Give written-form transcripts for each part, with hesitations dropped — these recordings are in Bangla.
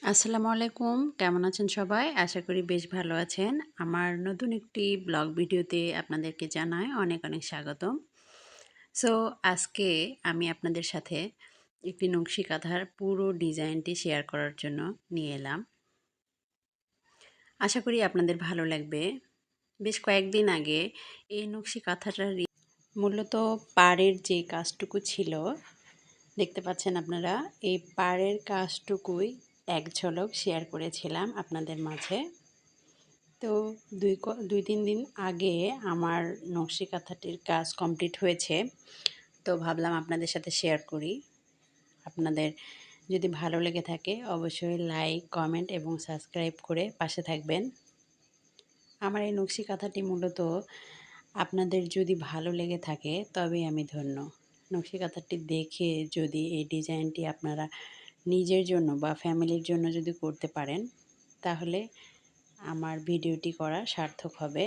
আসসালামু আলাইকুম। কেমন আছেন সবাই? আশা করি বেশ ভালো আছেন। আমার নতুন একটি ব্লগ ভিডিওতে আপনাদেরকে জানাই অনেক, অনেক স্বাগতম। সো আজকে আমি আপনাদের সাথে একটি নকশি কাঁথার পুরো ডিজাইনটি শেয়ার করার জন্য নিয়ে এলাম। আশা করি আপনাদের ভালো লাগবে। বেশ কয়েকদিন আগে এই নকশি কাঁথাটার মূলত পাড়ের যে কাজটুকু ছিল, দেখতে পাচ্ছেন আপনারা, এই পাড়ের কাজটুকুই এক ঝলক শেয়ার করেছিলাম আপনাদের মাঝে। তো ২-৩ দিন আগে আমার নকশি কাঁথাটির কাজ কমপ্লিট হয়েছে। তো ভাবলাম আপনাদের সাথে শেয়ার করি। আপনাদের যদি ভালো লেগে থাকে অবশ্যই লাইক, কমেন্ট এবং সাবস্ক্রাইব করে পাশে থাকবেন। আমার এই নকশি কাঁথাটি মূলত আপনাদের যদি ভালো লেগে থাকে তবেই আমি ধন্য। নকশি কাঁথাটি দেখে যদি এই ডিজাইনটি আপনারা নিজের জন্য বা ফ্যামিলির জন্য যদি করতে পারেন, তাহলে আমার ভিডিওটি করা সার্থক হবে।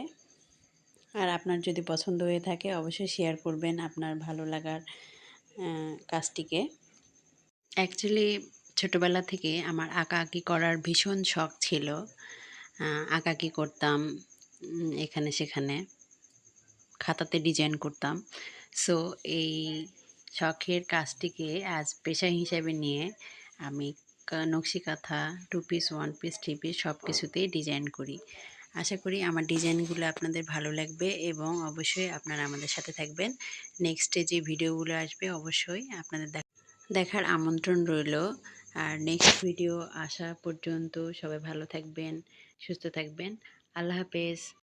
আর আপনার যদি পছন্দ হয়ে থাকে অবশ্যই শেয়ার করবেন আপনার ভালো লাগার কাজটিকে। অ্যাকচুয়ালি ছোটোবেলা থেকে আমার আঁকাআঁকি করার ভীষণ শখ ছিল। আঁকাআঁকি করতাম, এখানে সেখানে খাতাতে ডিজাইন করতাম। সো এই শখের কাজটিকে আজ পেশা হিসেবে নিয়ে আমি নকশি কাঁথা, 2 পিস, 1 পিস, 3 পিস সব কিছুতেই ডিজাইন করি। আশা করি আমার ডিজাইনগুলো আপনাদের ভালো লাগবে এবং অবশ্যই আপনারা আমাদের সাথে থাকবেন। নেক্সটে যে ভিডিওগুলো আসবে অবশ্যই আপনাদের দেখার আমন্ত্রণ রইল। আর নেক্সট ভিডিও আসা পর্যন্ত সবাই ভালো থাকবেন, সুস্থ থাকবেন। আল্লাহ হাফেজ।